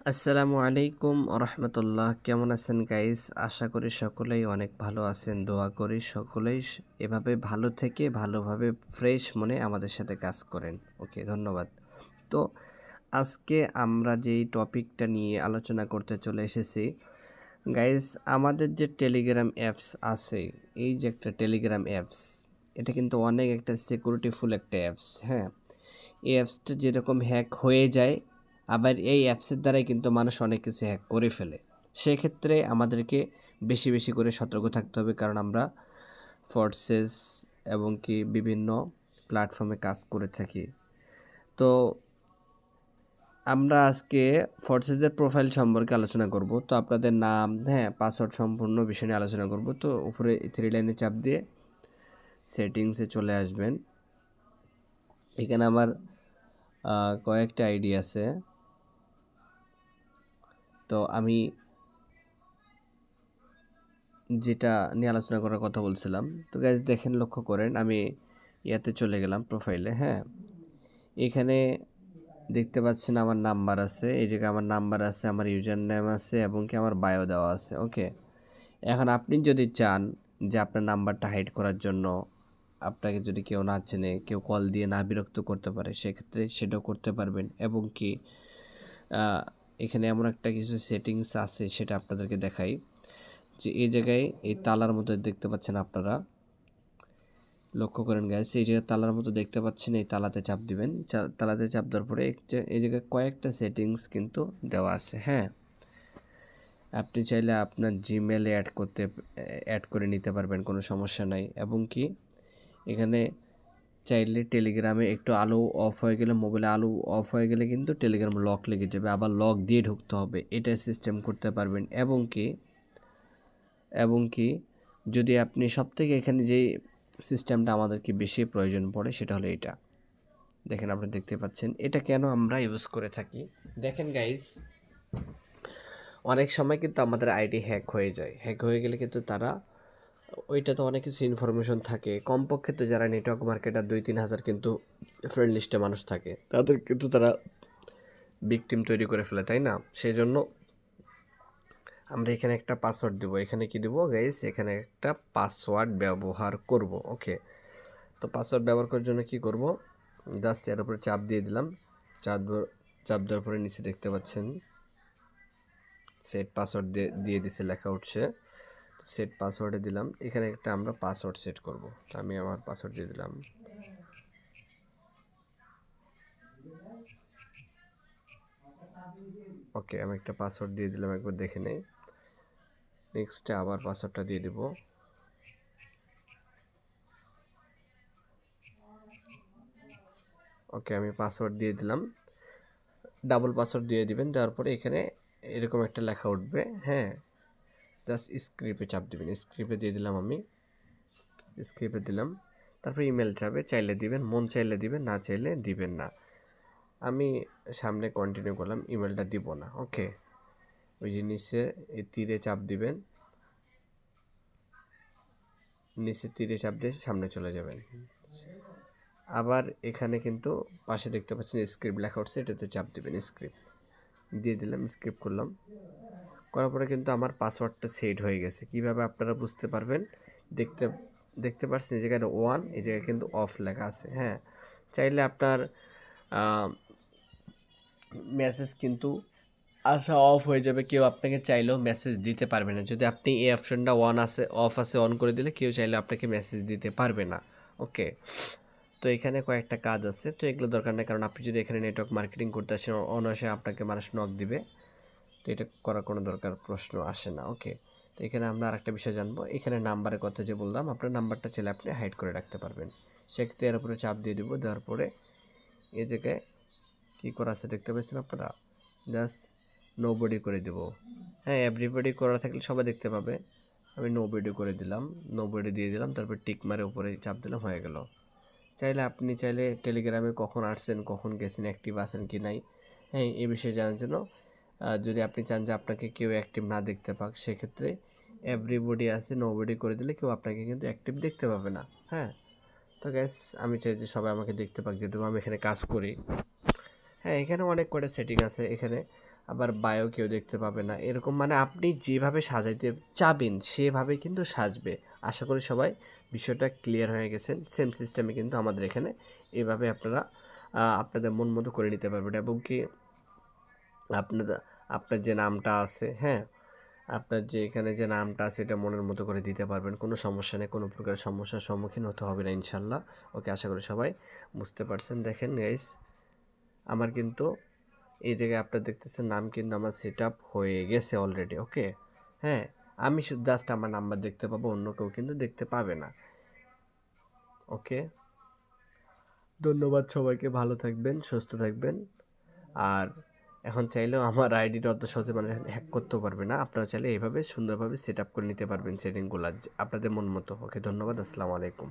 আসসালামু আলাইকুম রহমতুল্লাহ। কেমন আছেন গাইস? আশা করি সকলেই অনেক ভালো আছেন। দোয়া করি সকলেই এভাবে ভালো থেকে ভালোভাবে ফ্রেশ মনে আমাদের সাথে কাজ করেন। ওকে, ধন্যবাদ। তো আজকে আমরা যেই টপিকটা নিয়ে আলোচনা করতে চলে এসেছি গাইস, আমাদের যে টেলিগ্রাম অ্যাপস আছে, এই যে একটা টেলিগ্রাম অ্যাপস, এটা কিন্তু অনেক একটা সিকিউরিটিফুল একটা অ্যাপস। হ্যাঁ, এই অ্যাপসটা যেরকম হ্যাক হয়ে যায়, আবার এই অ্যাপসের দ্বারাই কিন্তু মানুষ অনেক কিছু হ্যাক করে ফেলে। সেক্ষেত্রে আমাদেরকে বেশি বেশি করে সতর্ক থাকতে হবে, কারণ আমরা ফোর্সেস এবং কি বিভিন্ন প্ল্যাটফর্মে কাজ করে থাকি। তো আমরা আজকে ফোর্সেসের প্রোফাইল সম্পর্কে আলোচনা করব। তো আপনাদের নাম, পাসওয়ার্ড সম্পূর্ণ বিষয় নিয়ে আলোচনা করব। তো উপরে 3 লাইনে চাপ দিয়ে সেটিংসে চলে আসবেন। এখানে আমার কয়েকটা আইডি আছে। তো আমি যেটা নিয়ে আলোচনা করার কথা বলছিলাম, তো গাইজ দেখেন, লক্ষ্য করেন, আমি ইয়াতে চলে গেলাম প্রোফাইলে। হ্যাঁ, এখানে দেখতে পাচ্ছেন আমার নাম্বার আছে, এই জায়গায় আমার নাম্বার আছে, আমার ইউজার নেম আছে এবং কি আমার বায়ো দেওয়া আছে। ওকে, এখন আপনি যদি চান যে আপনার নাম্বারটা হাইড করার জন্য, আপনাকে যদি কেউ না চেনে, কেউ কল দিয়ে না বিরক্ত করতে পারে, সেক্ষেত্রে সেটাও করতে পারবেন। এবং কি এখানে এমন একটা কিছু সেটিংস আছে, সেটা আপনাদেরকে দেখাই। যে এই জায়গায় এই তালার মতো দেখতে পাচ্ছেন আপনারা, লক্ষ্য করেন গাইস, এই জায়গায় তালার মতো দেখতে পাচ্ছেন, এই তালাতে চাপ দিবেন। তালাতে চাপ দেওয়ার পরে এই জায়গায় কয়েকটা সেটিংস কিন্তু দেওয়া আছে। হ্যাঁ, আপনি চাইলে আপনার জিমেলে অ্যাড করে নিতে পারবেন, কোনো সমস্যা নাই। এবং কি এখানে চাইলে টেলিগ্রামে একটু আলো অফ হয়ে গেলে, মোবাইলে আলো অফ হয়ে গেলে কিন্তু টেলিগ্রাম লক লেগে যাবে, আবার লক দিয়ে ঢুকতে হবে, এটা সিস্টেম করতে পারবেন। এবং কি যদি আপনি সবথেকে এখানে যেই সিস্টেমটা আমাদেরকে বেশি প্রয়োজন পড়ে, সেটা হলো এটা। দেখেন, আপনি দেখতে পাচ্ছেন এটা কেন আমরা ইউজ করে থাকি। দেখেন গাইজ, অনেক সময় কিন্তু আমাদের আইডি হ্যাক হয়ে যায়। হ্যাক হয়ে গেলে কিন্তু তারা, ওইটাতে অনেক কিছু ইনফরমেশন থাকে। কমপক্ষে তো যারা নেটওয়ার্ক মার্কেটার 2-3 হাজার কিন্তু ফ্রেন্ড লিস্টে মানুষ থাকে, তাদের কিন্তু তারা ভিকটিম তৈরি করে ফেলে, তাই না? সেই জন্য আমরা এখানে একটা পাসওয়ার্ড দেবো। এখানে কি দেবো গাইস? এখানে একটা পাসওয়ার্ড ব্যবহার করব। ওকে, তো পাসওয়ার্ড ব্যবহার করার জন্য কি করব? জাস্ট এর উপরে চাপ দিয়ে দিলাম। চাপ দেওয়ার পরে নিচে দেখতে পাচ্ছেন সেট পাসওয়ার্ড দিয়ে দিছে, লেখা উঠছে। সেট পাসওয়ার্ডে দিলাম। এখানে একটা আমরা পাসওয়ার্ড সেট করব। তো আমি আমার পাসওয়ার্ড দিয়ে দিলাম। ওকে, আমি একটা পাসওয়ার্ড দিয়ে দিলাম, একবার দেখে নেই। নেক্সটে আবার পাসওয়ার্ডটা দিয়ে দিব। ওকে, আমি পাসওয়ার্ড দিয়ে দিলাম। ডাবল পাসওয়ার্ড দিয়ে দিবেন। দেওয়ার পরে এখানে এরকম একটা লেখা উঠবে। হ্যাঁ, জাস্ট স্ক্রিপ্টে চাপ দিবেন। স্ক্রিপ্টে দিয়ে দিলাম, আমি স্ক্রিপ্টে দিলাম। তারপর ইমেল চাবে, চাইলে দিবেন, মন চাইলে দিবেন, না চাইলে দিবেন না। আমি সামনে কন্টিনিউ করলাম, ইমেলটা দিব না। ওকে, ওই যে নিচে এই তীরে চাপ দিবেন, নিচে তীরে চাপ দিয়ে সামনে চলে যাবেন। আবার এখানে কিন্তু পাশে দেখতে পাচ্ছেন স্ক্রিপ্ট লেখা উঠছে, এটাতে চাপ দিবেন। স্ক্রিপ্ট দিয়ে দিলাম, স্ক্রিপ্ট করলাম। করার পরে কিন্তু আমার পাসওয়ার্ডটা সেট হয়ে গেছে। কিভাবে আপনারা বুঝতে পারবেন? দেখতে দেখতে পাচ্ছেন এই জায়গায় 1, এই জায়গায় কিন্তু অফ লেখা আছে। হ্যাঁ, চাইলে আপনার মেসেজ কিন্তু আসা অফ হয়ে যাবে, কেউ আপনাকে চাইলেও মেসেজ দিতে পারবে না। যদি আপনি এই অপশনটা অফ আছে, অন করে দিলে কেউ চাইলে আপনাকে মেসেজ দিতে পারবে না। ওকে, তো এখানে কয়েকটা কাজ আছে, তো এগুলো দরকার নেই, কারণ আপনি যদি এখানে নেটওয়ার্ক মার্কেটিং করতে আসেন, অনায়াসে আপনাকে মানুষ নক দিবে। তো এটা করার কোনো প্রশ্ন আসে না। ওকে, তো এখানে আমরা আরেকটা বিষয় জানবো। এখানে নাম্বারের কথা যে বললাম, আপনার নাম্বারটা চাইলে আপনি হাইড করে রাখতে পারবেন। সেক্ষেত্রে এর উপরে চাপ দিয়ে দিব। দেওয়ার পরে এই জায়গায় কী করা আছে দেখতে পাচ্ছেন আপনারা, জাস্ট নোবডি করে দেব। হ্যাঁ, এভরিবডি করা থাকলে সবাই দেখতে পাবে। আমি নোবডি করে দিলাম, নোবডি দিয়ে দিলাম। তারপর টিক মারে উপরে চাপ দিলাম, হয়ে গেল। আপনি চাইলে টেলিগ্রামে কখন আসছেন, কখন গেছেন, অ্যাক্টিভ আছেন কি নাই, হ্যাঁ, এই বিষয়ে জানার জন্য যদি আপনি চান যে আপনাকে কেউ অ্যাক্টিভ না দেখতে পাক, সেক্ষেত্রে এভরিবডি আছে, নোবডি করে দিলে কেউ আপনাকে কিন্তু অ্যাক্টিভ দেখতে পাবে না। হ্যাঁ, তো গ্যাস, আমি চাই যে সবাই আমাকে দেখতে পাক, যেহেতু আমি এখানে কাজ করি। হ্যাঁ, এখানে অনেক কটা সেটিং আছে। এখানে আবার বায়ো কেউ দেখতে পাবে না, এরকম মানে আপনি যেভাবে সাজাইতে চাবেন সেভাবে কিন্তু সাজবে। আশা করি সবাই বিষয়টা ক্লিয়ার হয়ে গেছেন। সেম সিস্টেমে কিন্তু আমাদের এখানে এভাবে আপনারা আপনাদের মন মতো করে নিতে পারবেন, এবং কি আপনার যে নামটা আছে, হ্যাঁ, আপনার যে এখানে যে নামটা আছে এটা মনের মতো করে দিতে পারবেন, কোনো সমস্যা নেই, কোনো প্রকার সমস্যার সম্মুখীন হতে হবে না ইনশাল্লাহ। ওকে, আশা করি সবাই বুঝতে পারছেন। দেখেন গাইস, আমার কিন্তু এই জায়গায় আপনার দেখতেছেন নাম কিন্তু আমার সেট আপ হয়ে গেছে অলরেডি। ওকে, হ্যাঁ, আমি শুধু জাস্ট আমার নাম্বার দেখতে পাবো, অন্য কেউ কিন্তু দেখতে পাবে না। ওকে, ধন্যবাদ সবাইকে, ভালো থাকবেন, সুস্থ থাকবেন। আর এখন চাইলেও আমার আইডিটা অত সহজে মানে হ্যাক করতেও পারবে না, আপনারা চাইলে এইভাবে সুন্দরভাবে সেট আপ করে নিতে পারবেন সেটিংগুলো আপনাদের মন মতো। ওকে, ধন্যবাদ, আসসালামু আলাইকুম।